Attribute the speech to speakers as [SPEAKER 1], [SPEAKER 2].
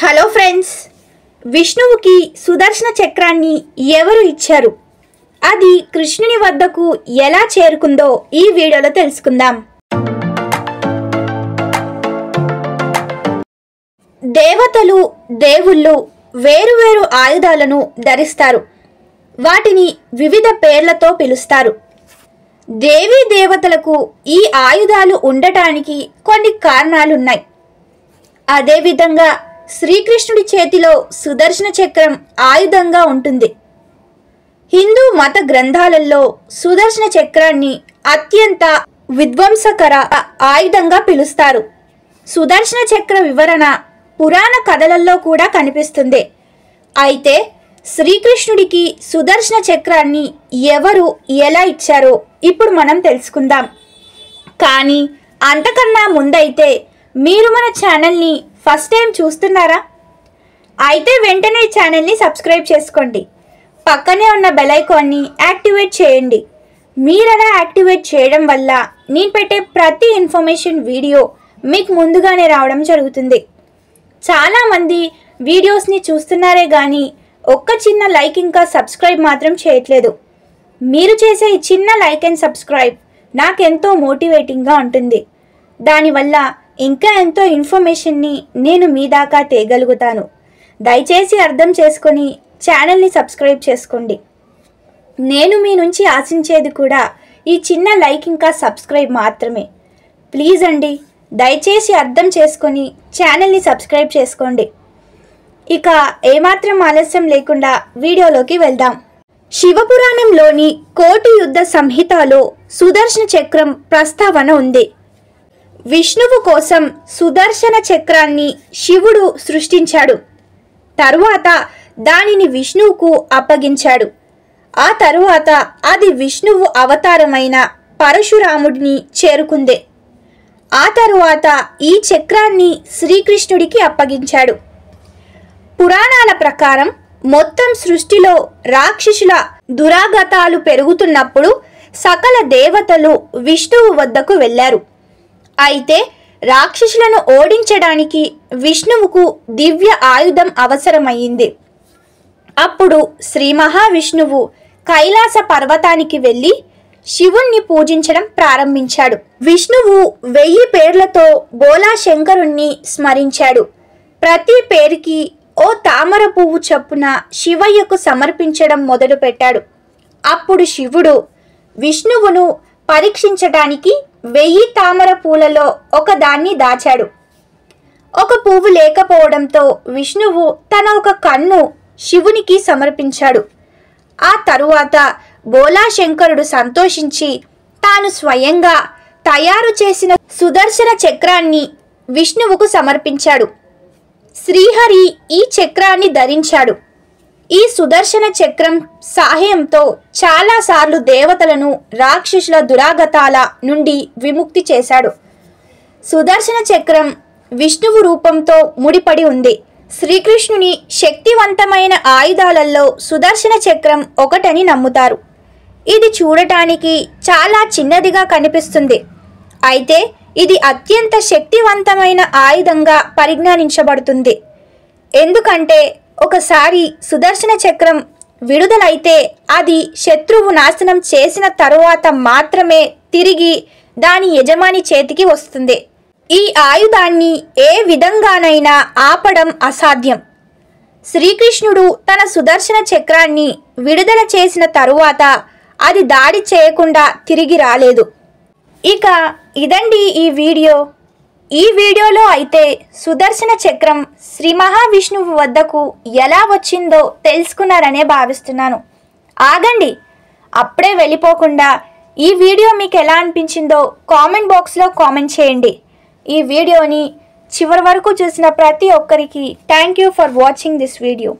[SPEAKER 1] Hello friends, విష్ణువుకి సుదర్శన చక్రాన్ని ఎవరు ఇచ్చారు? అది కృష్ణుని వద్దకు ఎలా చేరుకుందో ఈ వీడియోలో తెలుసుకుందాం. దేవతలు, దేవుళ్ళు వేరువేరు ఆయుధాలను ధరిస్తారు. వాటిని వివిధ పేర్లతో పిలుస్తారు. దేవీ దేవతలకు ఈ ఆయుధాలు ఉండటానికి కొన్ని కారణాలున్నాయి. అదేవిధంగా శ్రీకృష్ణుడి చేతిలో సుదర్శన చక్రం ఆయుధంగా ఉంటుంది. హిందూ మత గ్రంథాలలో సుదర్శన చక్రాన్ని అత్యంత విధ్వంసకర ఆయుధంగా పిలుస్తారు. సుదర్శన చక్ర వివరణ పురాణ కథలలో కూడా కనిపిస్తుంది. అయితే శ్రీకృష్ణుడికి సుదర్శన చక్రాన్ని ఎవరు ఎలా ఇచ్చారో ఇప్పుడు మనం తెలుసుకుందాం. కానీ అంతకన్నా ముందైతే మీరు మన ఛానల్ని ఫస్ట్ టైం చూస్తున్నారా? అయితే వెంటనే ఛానల్ని సబ్స్క్రైబ్ చేసుకోండి. పక్కనే ఉన్న బెల్ ఐకాన్ని యాక్టివేట్ చేయండి. మీరు అలా యాక్టివేట్ చేయడం వల్ల నేను పెట్టే ప్రతి ఇన్ఫర్మేషన్ వీడియో మీకు ముందుగానే రావడం జరుగుతుంది. చాలామంది వీడియోస్ని చూస్తున్నారే కానీ ఒక్క చిన్న లైక్ ఇంకా సబ్స్క్రైబ్ మాత్రం చేయట్లేదు. మీరు చేసే ఈ చిన్న లైక్ అండ్ సబ్స్క్రైబ్ నాకెంతో మోటివేటింగ్గా ఉంటుంది. దానివల్ల ఇంకా ఎంతో ఇన్ఫర్మేషన్ని నేను మీ దాకా తేగలుగుతాను. దయచేసి అర్థం చేసుకొని ఛానల్ని సబ్స్క్రైబ్ చేసుకోండి. నేను మీ నుంచి ఆశించేది కూడా ఈ చిన్న లైక్ ఇంకా సబ్స్క్రైబ్ మాత్రమే. ప్లీజ్ అండి, దయచేసి అర్థం చేసుకొని ఛానల్ని సబ్స్క్రైబ్ చేసుకోండి. ఇక ఏమాత్రం ఆలస్యం లేకుండా వీడియోలోకి వెళ్దాం. శివపురాణంలోని కోటి యుద్ధ సంహితలో సుదర్శన చక్రం ప్రస్తావన ఉంది. విష్ణువు కోసం సుదర్శన చక్రాన్ని శివుడు సృష్టించాడు. తరువాత దానిని విష్ణువుకు అప్పగించాడు. ఆ తరువాత అది విష్ణువు అవతారమైన పరశురాముడిని చేరుకుంది. ఆ తరువాత ఈ చక్రాన్ని శ్రీకృష్ణుడికి అప్పగించాడు. పురాణాల ప్రకారం మొత్తం సృష్టిలో రాక్షసుల దురాగతాలు పెరుగుతున్నప్పుడు సకల దేవతలు విష్ణువు వద్దకు వెళ్ళారు. అయితే రాక్షసులను ఓడించడానికి విష్ణువుకు దివ్య ఆయుధం అవసరమైంది. అప్పుడు శ్రీ మహావిష్ణువు కైలాస పర్వతానికి వెళ్ళి శివుణ్ణి పూజించడం ప్రారంభించాడు. విష్ణువు 1000 పేర్లతో బోలా శంకరుణ్ణి స్మరించాడు. ప్రతి పేరుకి ఓ తామర పువ్వు చొప్పున శివయ్యకు సమర్పించడం మొదలుపెట్టాడు. అప్పుడు శివుడు విష్ణువును పరీక్షించడానికి 1000 తామర పూలలో ఒకదాన్ని దాచాడు. ఒక పువ్వు లేకపోవడంతో విష్ణువు తన ఒక కన్ను శివునికి సమర్పించాడు. ఆ తరువాత బోలాశంకరుడు సంతోషించి తాను స్వయంగా తయారు చేసిన సుదర్శన చక్రాన్ని విష్ణువుకు సమర్పించాడు. శ్రీహరి ఈ చక్రాన్ని ధరించాడు. ఈ సుదర్శన చక్రం సహాయంతో చాలాసార్లు దేవతలను రాక్షసుల దురాగతాల నుండి విముక్తి చేశాడు. సుదర్శన చక్రం విష్ణువు రూపంతో ముడిపడి ఉంది. శ్రీకృష్ణుని శక్తివంతమైన ఆయుధాలలో సుదర్శన చక్రం ఒకటని నమ్ముతారు. ఇది చూడటానికి చాలా చిన్నదిగా కనిపిస్తుంది. అయితే ఇది అత్యంత శక్తివంతమైన ఆయుధంగా పరిగణించబడుతుంది. ఎందుకంటే ఒకసారి సుదర్శన చక్రం విడుదలైతే అది శత్రువు నాశనం చేసిన తరువాత మాత్రమే తిరిగి దాని యజమాని చేతికి వస్తుంది. ఈ ఆయుధాన్ని ఏ విధంగానైనా ఆపడం అసాధ్యం. శ్రీకృష్ణుడు తన సుదర్శన చక్రాన్ని విడుదల చేసిన తరువాత అది దాడి చేయకుండా తిరిగి రాలేదు. ఇక ఇదండి ఈ వీడియోలో అయితే సుదర్శన చక్రం శ్రీ మహావిష్ణువు వద్దకు ఎలా వచ్చిందో తెలుసుకున్నారనే భావిస్తున్నాను. ఆగండి, అప్పుడే వెళ్ళిపోకుండా ఈ వీడియో మీకు ఎలా అనిపించిందో కామెంట్ బాక్స్లో కామెంట్ చేయండి. ఈ వీడియోని చివరి వరకు చూసిన ప్రతి ఒక్కరికి thank you for watching this video.